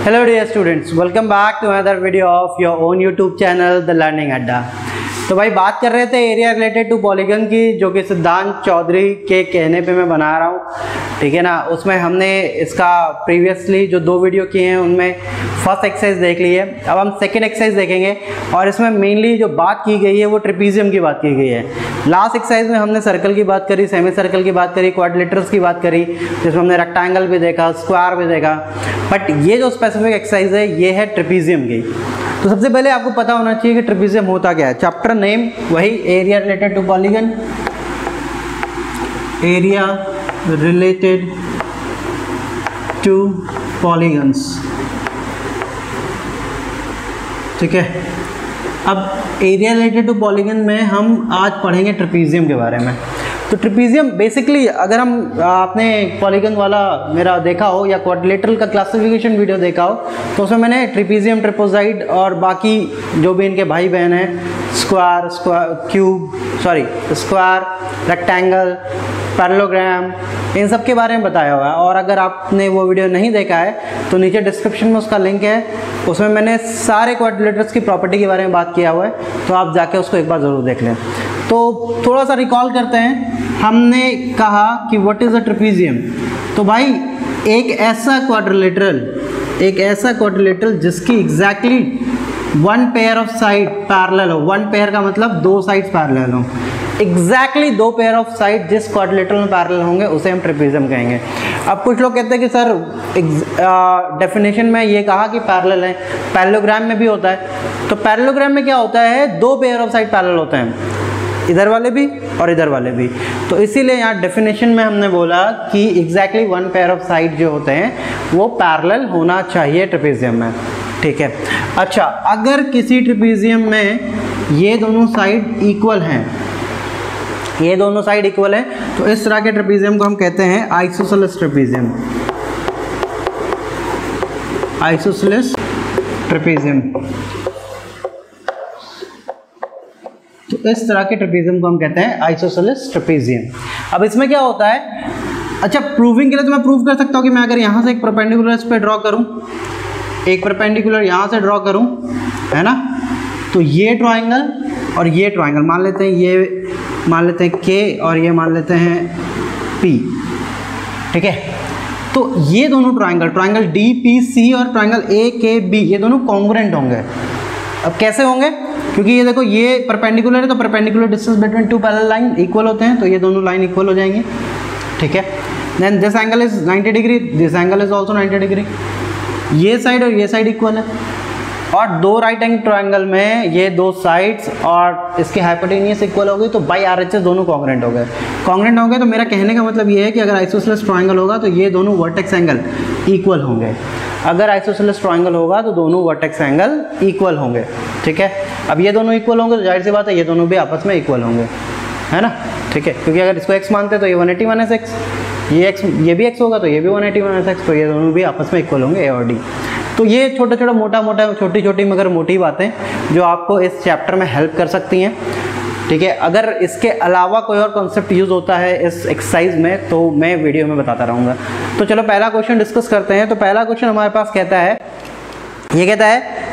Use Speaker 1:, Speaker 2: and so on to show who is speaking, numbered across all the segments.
Speaker 1: Hello dear students, welcome back to another video of your own YouTube channel The Learning Adda। तो भाई बात कर रहे थे एरिया रिलेटेड टू पॉलीगन की, जो कि सिद्धांत चौधरी के कहने पे मैं बना रहा हूँ, ठीक है ना। उसमें हमने इसका प्रीवियसली जो 2 वीडियो किए हैं उनमें फर्स्ट एक्सरसाइज देख ली है। अब हम सेकंड एक्सरसाइज देखेंगे और इसमें मेनली जो बात की गई है वो ट्रेपीजियम की बात की गई है। लास्ट एक्सरसाइज में हमने सर्कल की बात करी, सेमी सर्कल की बात करी, क्वाड्रिलेटरल्स की बात करी, जिसमें हमने रेक्टेंगल भी देखा, स्क्वायर भी देखा। बट ये जो स्पेसिफिक एक्सरसाइज है ये है ट्रेपीजियम की। तो सबसे पहले आपको पता होना चाहिए कि ट्रेपीजियम होता क्या है। चैप्टर नेम वही, area related to polygon, area related to polygons, ठीक है। अब एरिया रिलेटेड टू पॉलीगन में हम आज पढ़ेंगे ट्रेपीजियम के बारे में। तो ट्रेपीजियम बेसिकली अगर हम आपने पॉलीगन वाला मेरा देखा हो या क्वाड्रिलेटरल का क्लासिफिकेशन वीडियो देखा हो तो उसमें मैंने ट्रेपीजियम, ट्रेपोजाइड और बाकी जो भी इनके भाई बहन हैं, स्क्वायर, स्क्वायर, रेक्टेंगल, पैरेललोग्राम, इन सब के बारे में बताया हुआ है। और अगर आपने वो वीडियो नहीं देखा है तो नीचे डिस्क्रिप्शन में उसका लिंक है, उसमें मैंने सारे क्वाड्रिलेटर्स की प्रॉपर्टी के बारे में बात किया हुआ है, तो आप जाके उसको एक बार ज़रूर देख लें। तो थोड़ा सा रिकॉल करते हैं। हमने कहा कि व्हाट इज़ अ ट्रेपीजियम। तो भाई एक ऐसा क्वाड्रिलेटरल जिसकी exactly 1 pair of side parallel हो। 1 पेयर का मतलब 2 साइड्स पैरेलल हो। एग्जैक्टली 2 पेयर ऑफ साइड जिस क्वाड्रिलेटरल में पैरेलल होंगे उसे हम ट्रेपीजियम कहेंगे। अब कुछ लोग कहते हैं कि सर डेफिनेशन में ये कहा कि पैरेलल है, पैरेललोग्राम में भी होता है। तो पैरेललोग्राम में क्या होता है, 2 पेयर ऑफ साइड पैरेलल होते हैं, इधर वाले भी और इधर वाले भी। तो इसीलिए यहाँ डेफिनेशन में हमने बोला कि एग्जैक्टली 1 पेयर ऑफ साइड जो होते हैं वो पैरेलल होना चाहिए ट्रेपीजियम में, ठीक है। अच्छा, अगर किसी ट्रेपीजियम में ये दोनों साइड इक्वल हैं, तो इस तरह के ट्रेपीजियम को हम कहते हैं आइसोसेलेस ट्रेपीजियम। तो इस तरह के ट्रेपीजियम को हम कहते हैं आइसोसेलेस ट्रेपीजियम। अब इसमें क्या होता है, अच्छा प्रूविंग के लिए तो मैं प्रूव कर सकता हूँ कि मैं अगर यहाँ से एक परपेंडिकुलर इस पे ड्रॉ करूँ, एक परपेंडिकुलर यहाँ से ड्रॉ करूँ, है ना, तो ये ट्राइंगल और ये ट्राइंगल मान लेते हैं, ये मान लेते हैं K और ये मान लेते हैं P, ठीक है। तो ये दोनों ट्राइंगल DPC और ट्राइंगल AKB ये दोनों कॉन्ग्रुएंट होंगे। अब कैसे होंगे, क्योंकि ये देखो ये परपेंडिकुलर है, तो perpendicular distance between 2 parallel line equal होते हैं, तो ये दोनों लाइन इक्वल हो जाएंगी, ठीक है। Then this angle is 90 degree, this angle is also 90 degree, ये साइड और ये साइड इक्वल है। और 2 राइट एंगल ट्रायंगल में ये 2 साइड्स और इसके हाइपोटेनियस इक्वल हो गई, तो बाई RHS दोनों कॉन्ग्रुएंट हो गए। तो मेरा कहने का मतलब ये है कि अगर आइसोसेलेस ट्रायंगल होगा तो ये दोनों वर्टेक्स एंगल इक्वल होंगे। अगर आइसोसेलेस ट्रायंगल होगा तो दोनों वर्टेक्स एंगल इक्वल होंगे, ठीक है। अब ये दोनों इक्वल होंगे तो जाहिर सी बात है ये दोनों भी आपस में इक्वल होंगे, है ना, ठीक है। क्योंकि अगर इसको x मानते हैं तो ये 180 - x, ये भी x होगा तो ये भी 180 - x, तो ये दोनों भी आपस में इक्वल होंगे, A और D। तो ये छोटा मोटा छोटी मगर मोटी बातें जो आपको इस चैप्टर में हेल्प कर सकती हैं, ठीक है। अगर इसके अलावा कोई और कॉन्सेप्ट यूज़ होता है इस एक्सरसाइज में तो मैं वीडियो में बताता रहूँगा। तो चलो पहला क्वेश्चन डिस्कस करते हैं। तो पहला क्वेश्चन हमारे पास कहता है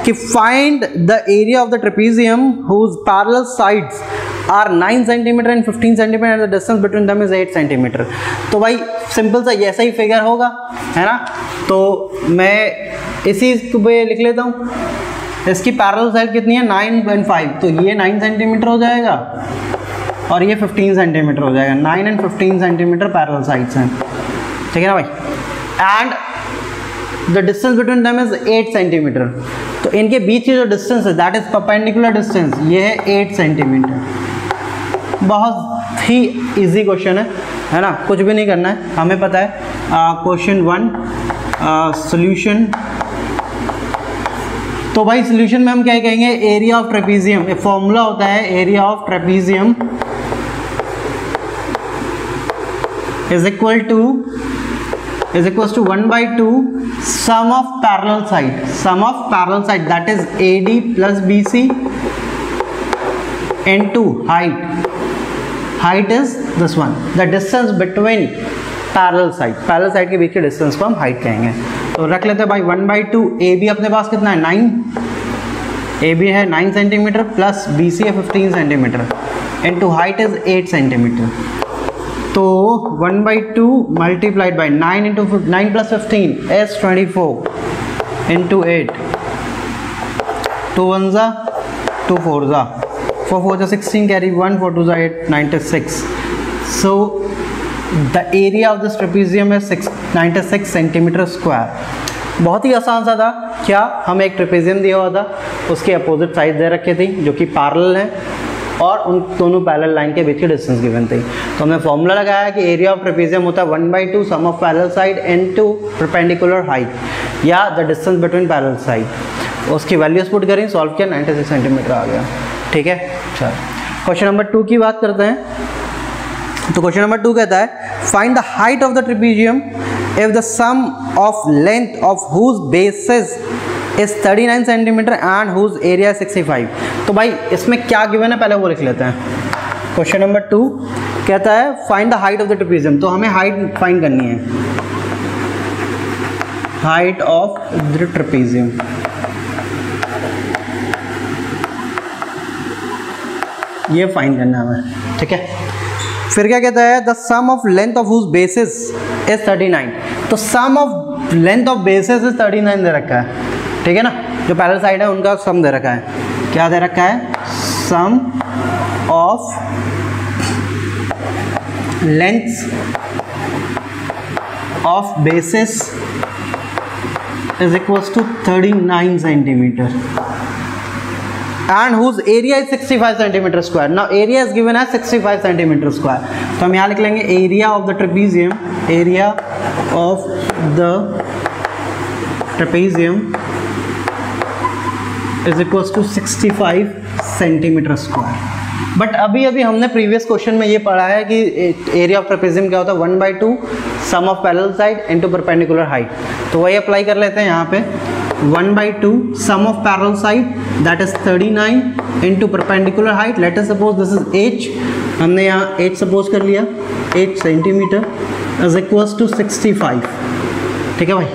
Speaker 1: कि find the area of the trapezium whose parallel sides are 9 centimetre and 15 centimetre and the distance between them is 8 centimetre. तो भाई सिंपल सा ऐसा ही फिगर होगा, है ना। तो मैं इसी पे लिख लेता हूँ, इसकी पैरेलल साइड कितनी है, 9.5, तो ये 9 सेंटीमीटर हो जाएगा और ये 15 सेंटीमीटर हो जाएगा। 9 and 15 सेंटीमीटर पैरेलल साइड्स हैं, ठीक है ना भाई। And the distance between them is 8 centimetre. तो इनके बीच की जो डिस्टेंस है दैट इज परपेंडिकुलर डिस्टेंस, ये है 8 सेंटीमीटर। बहुत ही इजी क्वेश्चन है ना, कुछ भी नहीं करना है, हमें पता है। Question 1 solution. तो भाई सॉल्यूशन में हम क्या कहेंगे, एरिया ऑफ ट्रेपीजियम, एक फॉर्मूला होता है, area of trapezium is equal to 1/2 sum of parallel side that is AD plus BC into height is this one, the distance between parallel side के बीच के डिस्टेंस को हम हाइट कहेंगे। तो रख लेते हैं भाई 1/2 ए बी अपने पास कितना है 9, ए बी है 9 सेंटीमीटर प्लस बी सी है 15 centimetre into height is 8 centimetre. तो 1/2 multiplied by 9 into 9 plus 15 is 24 into 8, 2 1 जा 2 4 जा 4 4 जा 16 कैरी 1 4 2 जा 8 96। So the area of this trapezium is 96 centimetre square. बहुत ही आसान सा था। क्या हमें एक ट्रेपेजियम दिया हुआ था, उसके अपोजिट साइड दे रखी थी जो कि पैरेलल है और उन दोनों पैरेलल लाइन के बीच की डिस्टेंस गिवन थी। तो हमने फॉर्मूला लगाया कि एरिया ऑफ ट्रेपेजियम होता है 1/2 sum of parallel side into perpendicular height या the distance between parallel side. उसकी वैल्यूज पुट करें, सॉल्व किया, 96 सेंटीमीटर आ गया। ठीक है, चलो क्वेश्चन नंबर 2 की बात करते हैं। तो क्वेश्चन नंबर 2 कहता है find the height of the trapezium if the sum of length of whose basis is 39 centimetre and whose area 65। तो भाई इसमें क्या गिवन है पहले वो लिख लेते हैं। क्वेश्चन नंबर 2 कहता है find the height of the trapezium. तो हमें हाइट फाइंड करनी है, हाइट ऑफ द ट्रेपेजियम। ये फाइंड करना है हमें। ठीक है, फिर क्या कहता है the sum of length of whose basis is 39। तो sum of length of bases is 39 दे रखा है। ठीक है ना, जो पैरेलल साइड है उनका सम दे रखा है। क्या दे रखा है, sum of length of bases is equals to 39 centimetre and whose area is 65 centimeter square. Now area is given as 65 centimeter square. तो हम यहाँ लिख लेंगे area of the trapezium, area of the trapezium is equals to 65 centimeter square. But अभी हमने previous question में ये पढ़ा है कि एरिया ऑफ ट्रेपेजियम क्या होता है 1/2 sum of parallel side into perpendicular height. तो वही अप्लाई कर लेते हैं यहाँ पे 1/2 sum of parallel side that is 39 into perpendicular height. Let us suppose this is h, हमने यहाँ h सपोज कर लिया 8 सेंटीमीटर is equals to 65। ठीक है भाई,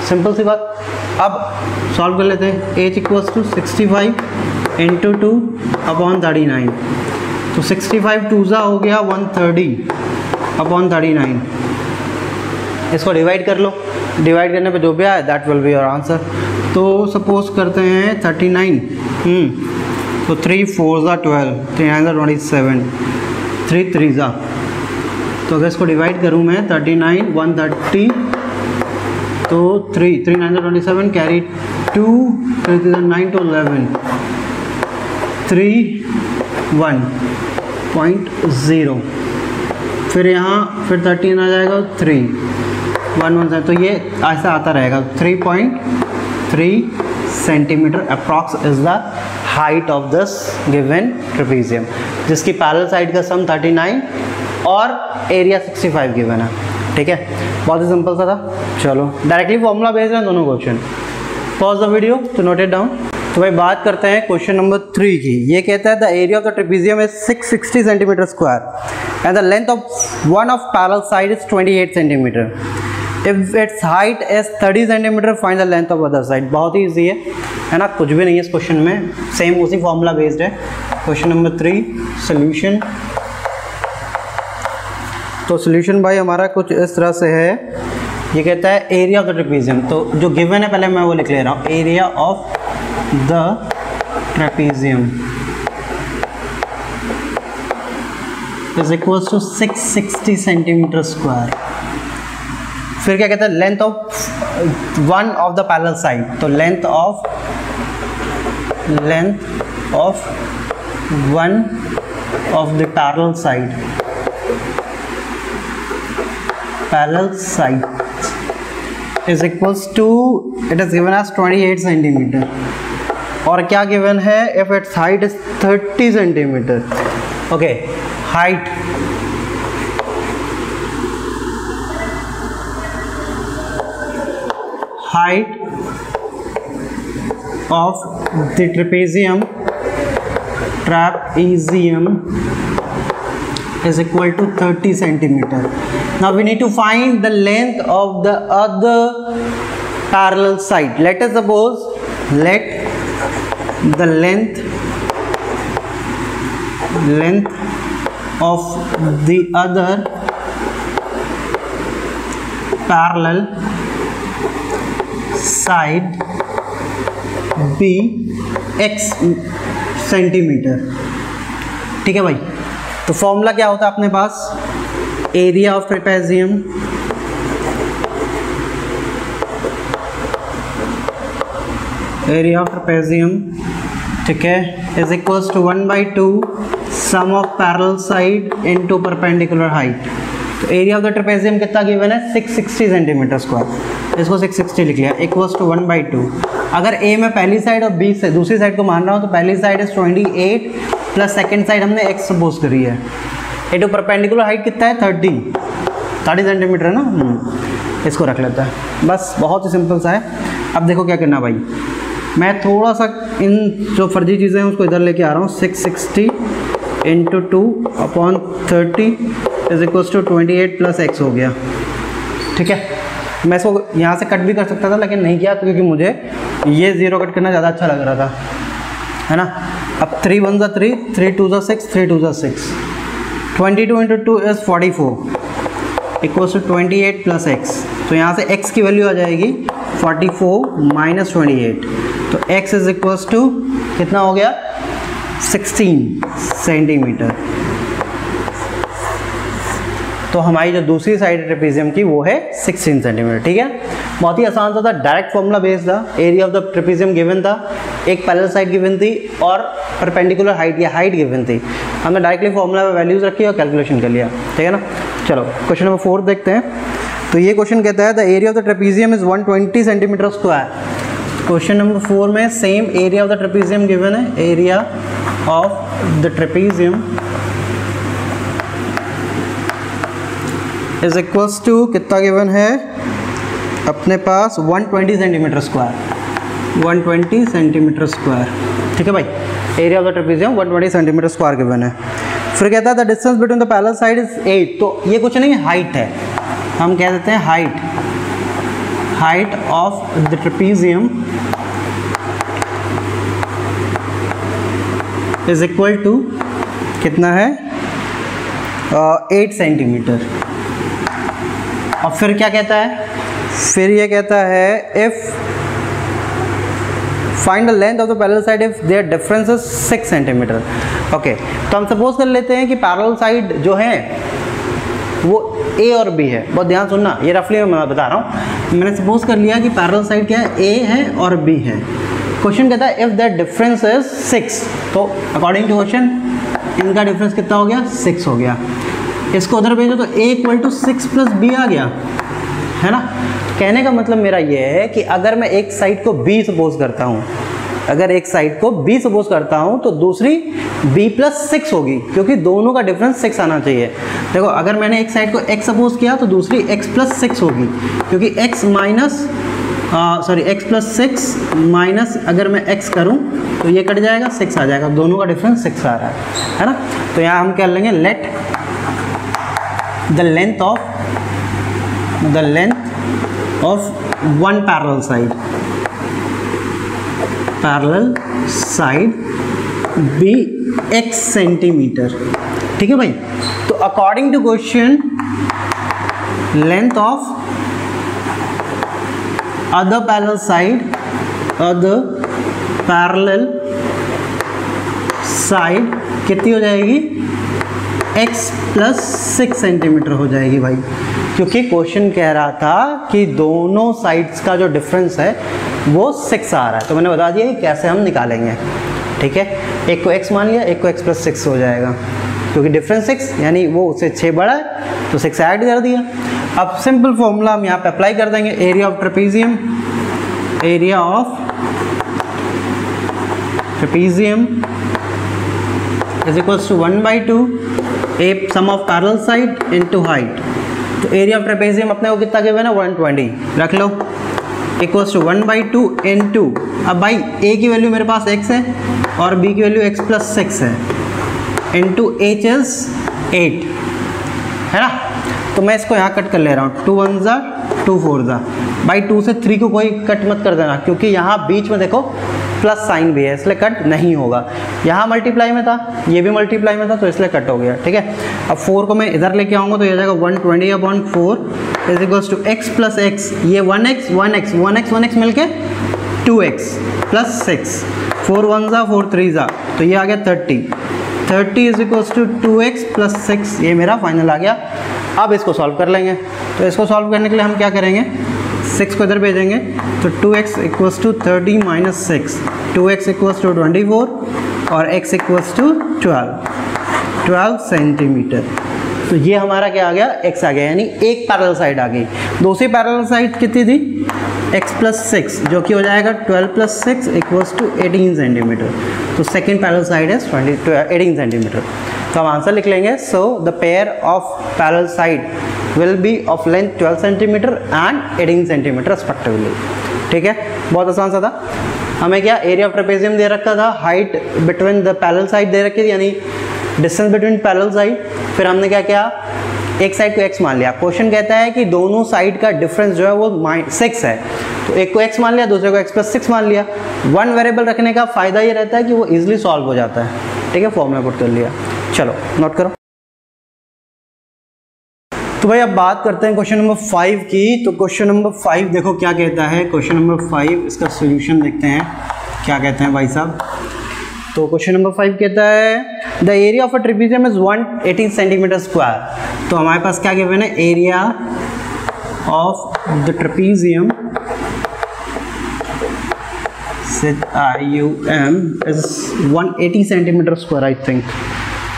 Speaker 1: सिंपल सी बात। अब सॉल्व कर लेते हैं h equals to 65 into 2 upon 39। तो 65 2 जा हो गया 130 upon 39। इसको डिवाइड कर लो, डिवाइड करने पे जो भी आए that will be your answer. तो सपोज करते हैं 39, तो 3 4 जा 12, 3 9 जा 27, 3 3 जा। तो अगर इसको डिवाइड करूँ मैं 39 130, तो 3 3 9 जा 27 कैरी 2 3 9 to 11 3 1.0। फिर यहाँ फिर 13 आ जाएगा 3 1 1 से, तो ये ऐसा आता रहेगा 3.3 centimetre approx is the height of this given trapezium, जिसकी पैरेलल साइड का सम 39 और एरिया 65 गिवन है। ठीक है, बहुत ही सिंपल सा था। चलो डायरेक्टली फॉर्मूला भेज रहे हैं दोनों question. Pause the video to note it down. तो भाई बात करते हैं क्वेश्चन नंबर 3 की। ये कहता है the area of the trapezium is 660 centimetre square and the length of one of parallel side is 28 centimetre. If its height is 30 centimetre find the length of other side. बहुत ही easy है ना, कुछ भी नहीं है इस क्वेश्चन में, same उसी फॉर्मूला बेस्ड है। Question number 3 solution. तो सोल्यूशन भाई हमारा कुछ इस तरह से है। ये कहता है एरिया ऑफ द ट्रेपेजियम, तो जो गिवन है पहले मैं वो लिख ले रहा हूँ, area of the trapezium is equals to 660 centimetre square. फिर क्या कहता है length of one of the parallel side, तो length of one of the parallel side is equals to, it is given as 28 centimetre. और क्या given है, if its height is 30 centimetre. Okay, height of the trapezium is equal to 30 centimeter. Now we need to find the length of the other parallel side, let us suppose let the length of the other parallel side be x centimetre. ठीक है भाई, तो formula क्या होता है अपने पास, area of trapezium ठीक है is equals to 1/2 sum of parallel side into perpendicular height. तो एरिया ऑफ द ट्रेपेजियम कितना गिवन है 660 सेंटीमीटर स्क्वायर, इसको 660 लिख लिया, इक्वल्स टू 1/2। अगर ए में पहली साइड और बी से दूसरी साइड को मान रहा हूँ तो पहली side is 28 plus second side हमने x सपोज करी है, इनटू परपेंडिकुलर हाइट कितना है 30 सेंटीमीटर है ना, इसको रख लेता है बस, बहुत ही सिंपल सा है। अब देखो क्या करना भाई, मैं थोड़ा सा इन जो फर्जी चीज़ें हैं उसको इधर लेके आ रहा हूँ, 660 into 2/30 is equals to 28 plus x हो गया। ठीक है, मैं इसको यहाँ से कट भी कर सकता था लेकिन नहीं किया क्योंकि मुझे ये 0 कट करना ज़्यादा अच्छा लग रहा था, है ना। अब 3 1 3, 3 2 6, 3 2 6, 22 into 2 is 44 equals to 28 plus x। तो यहाँ से x की वैल्यू आ जाएगी 44 माइनस 28, तो x इज इक्वल्स टू कितना हो गया 16 सेंटीमीटर। तो हमारी जो दूसरी साइड ट्रेपेजियम की वो है 16 सेंटीमीटर। ठीक है, बहुत ही आसान सा था, डायरेक्ट फॉर्मूला बेस्ड था। Area of the trapezium given था, एक पैरेलल साइड गिवन थी और परपेंडिकुलर हाइट या हाइट गिवन थी, हमने डायरेक्टली फॉर्मूला में वैल्यूज रखी और कैलकुलेशन कर लिया। ठीक है ना, चलो क्वेश्चन नंबर 4 देखते हैं। तो ये क्वेश्चन कहता है the area of the trapezium is 120 centimetre square. Question number 4 में same area of the trapezium given है, area of the trapezium is equals to कितना गिवन है अपने पास 120 सेंटीमीटर स्क्वायर, 120 सेंटीमीटर स्क्वायर। ठीक है भाई, area of the trapezium 120 centimetre square given है। फिर कहता है the distance between the parallel side is 8। तो ये कुछ नहीं, हाइट है, हम कह देते हैं height of the trapezium is equal to कितना है 8 सेंटीमीटर। अब फिर क्या कहता है, फिर ये कहता है if find the length of the parallel side if there difference is 6 centimetre. Okay, तो हम सपोज कर लेते हैं कि पैरेलल साइड जो है वो ए और बी है। बहुत ध्यान सुनना, ये रफली मैं बता रहा हूँ। मैंने सपोज कर लिया कि पैरेलल साइड क्या है, ए है और बी है। क्वेश्चन कहता है इफ दैट डिफरेंस इज 6, तो अकॉर्डिंग टू क्वेश्चन इनका डिफरेंस कितना हो गया 6 हो गया। इसको उधर भेजो तो a equal to 6 plus B आ गया, है ना। कहने का मतलब मेरा ये है कि अगर मैं एक साइड को b सपोज करता हूँ, अगर एक साइड को b सपोज करता हूँ तो दूसरी b प्लस 6 होगी, क्योंकि दोनों का डिफरेंस 6 आना चाहिए। देखो, अगर मैंने एक साइड को x सपोज किया तो दूसरी x प्लस 6 होगी, क्योंकि x प्लस 6 माइनस अगर मैं x करूँ तो ये कट जाएगा, 6 आ जाएगा, दोनों का डिफरेंस 6 आ रहा है ना। तो यहाँ हम क्या लेंगे, let the length of one parallel side be x centimetre. ठीक है भाई, तो according to question length of other parallel side कितनी हो जाएगी, x प्लस 6 सेंटीमीटर हो जाएगी भाई, क्योंकि क्वेश्चन कह रहा था कि दोनों साइड्स का जो डिफरेंस है वो 6 आ रहा है। तो मैंने बता दिया कि कैसे हम निकालेंगे। ठीक है, एक को x मान लिया, एक को x प्लस 6 हो जाएगा, क्योंकि डिफरेंस 6 यानी वो उससे 6 बड़ा है तो 6 ऐड कर दिया। अब सिंपल फॉर्मूला हम यहाँ पे अप्लाई कर देंगे, area of trapezium is equals to 1/2 a sum of parallel side into height. तो एरिया ऑफ ट्रेपेजियम अपने को कितना गिवन है 120, रख लो, इक्वल्स टू 1/2 इनटू, अब भाई ए की वैल्यू मेरे पास x है और b की वैल्यू x प्लस 6 है, इनटू h इज 8, है ना। तो मैं इसको यहाँ कट कर ले रहा हूँ, 2 1 ज़ा 2 4 ज़ा भाई 2 से 3 को कोई कट मत कर देना, क्योंकि यहाँ बीच में देखो प्लस साइन भी है, इसलिए कट नहीं होगा। यहाँ मल्टीप्लाई में था, ये भी मल्टीप्लाई में था, तो इसलिए कट हो गया। ठीक है, अब 4 को मैं इधर लेके आऊँगा तो ये जाएगा 120/4 is equals to x plus x, ये 1x 1x 1x 1x मिलके 2x प्लस 6, 4 1 ज़ा 4 3 ज़ा, तो ये आ गया 30 is equals to 2x plus 6, ये मेरा फाइनल आ गया। अब इसको सॉल्व कर लेंगे, तो इसको सॉल्व करने के लिए हम क्या करेंगे, 6 को इधर भेजेंगे, तो 2x equals to 30 minus 6, 2x equals to 24 और x इक्वल्स टू 12 सेंटीमीटर। तो ये हमारा क्या आ गया, x आ गया, यानी एक पैरेलल साइड आ गई। दूसरी पैरेलल साइड कितनी थी, x प्लस 6, जो कि हो जाएगा 12 प्लस 6 इक्वल्स टू 18 सेंटीमीटर। तो सेकेंड पैरेलल साइड है 18 सेंटीमीटर। तो हम आंसर लिख लेंगे, so the pair of parallel side will be of length 12 centimetre and 18 centimetre respectively. ठीक है, बहुत आसान सा था। हमें क्या एरिया ऑफ ट्रेपेजियम दे रखा था, height between the parallel side दे रखी थी, यानी डिस्टेंस बिटवीन पैरेलल साइड। फिर हमने क्या किया, एक साइड को x मान लिया। क्वेश्चन कहता है कि दोनों साइड का डिफरेंस जो है वो 6 है, तो एक को x मान लिया, दूसरे को x प्लस 6 मान लिया। वन वेरिएबल रखने का फायदा ये रहता है कि वो इजीली सॉल्व हो जाता है। ठीक है, फॉर्मूला पुट कर लिया। चलो नोट करो। तो भाई अब बात करते हैं क्वेश्चन नंबर 5 की। तो क्वेश्चन नंबर 5 देखो क्या कहता है। क्वेश्चन नंबर 5 इसका सॉल्यूशन देखते हैं क्या कहते हैं भाई साहब। तो क्वेश्चन नंबर 5 कहता है the area of a trapezium is 180 centimetre square. तो हमारे पास क्या गिवन है, area of the trapezium IUM is 180 centimetre square, I think.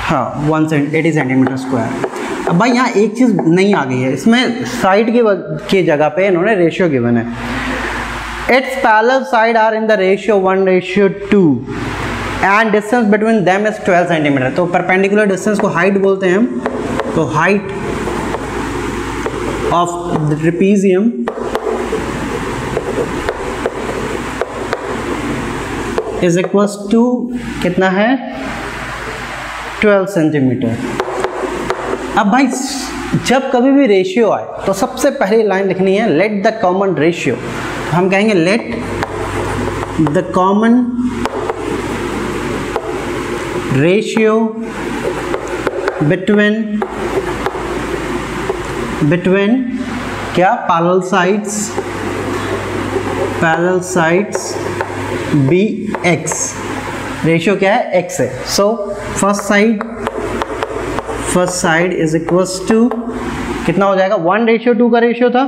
Speaker 1: हाँ 180 सेंटीमीटर स्क्वायर। अब भाई यहाँ एक चीज़ नहीं आ गई है, इसमें साइड के जगह पे इन्होंने रेशियो गिवन है। Its parallel side are in the ratio 1:2 and distance between them is 12 centimetre. तो परपेंडिकुलर डिस्टेंस को हाइट बोलते हैं हम। तो height of the trapezium is equals to कितना है, 12 सेंटीमीटर। अब भाई जब कभी भी रेशियो आए तो सबसे पहली लाइन लिखनी है लेट द कॉमन रेशियो। तो हम कहेंगे let the common ratio between क्या, parallel sides be x. Ratio क्या है, एक्स है। So first side is equals to कितना हो जाएगा, 1:2 का रेशियो था,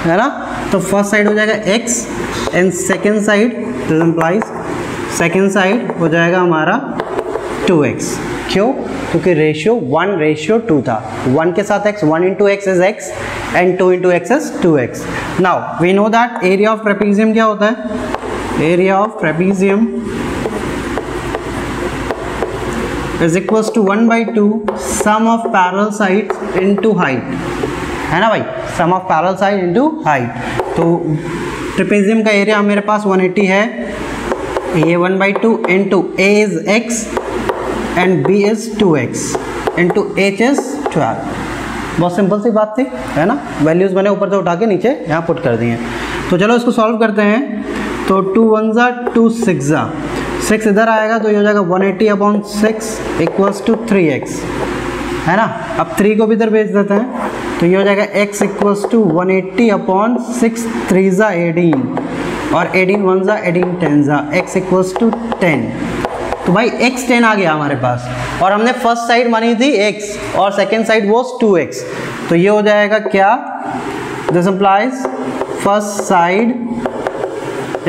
Speaker 1: है ना। तो फर्स्ट साइड हो जाएगा x and second side this implies second side हो जाएगा हमारा 2x। क्यों, क्योंकि रेशियो 1:2 था। 1 के साथ x, 1 into x is x and 2 into x is 2x। Now we know that area of trapezium क्या होता है, area of trapezium is equals to 1/2 sum of parallel sides into height, है ना भाई, sum of parallel side into height। तो trapezium का area मेरे पास 180 है, ये 1/2 into a is x and b is 2x into h is 12। बहुत simple सी बात थी, है ना। वैल्यूज मैंने ऊपर से उठा के नीचे यहाँ पुट कर दिए। तो चलो इसको सॉल्व करते हैं। तो 2 1 ज़ा 2 6 ज़ा 6 इधर आएगा तो ये हो जाएगा 180/6 इक्वल्स टू 3x, है ना। अब 3 को भी इधर भेज देते हैं तो ये हो जाएगा x इक्वल्स टू 180/6 3 ज़ा 18 और 18 1 ज़ा 18 10 ज़ा x इक्वल्स टू 10। तो भाई x 10 आ गया हमारे पास और हमने फर्स्ट साइड मानी थी x और सेकेंड साइड वॉज 2x। तो ये हो जाएगा क्या, this implies first side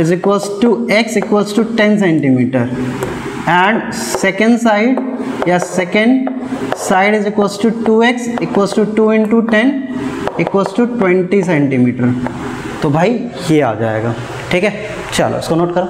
Speaker 1: is equals to x equals to 10 centimeter and second side is equals to 2x equals to 2 into 10 equals to 20 centimeter। तो भाई ये आ जाएगा। ठीक है, चलो इसको नोट करो।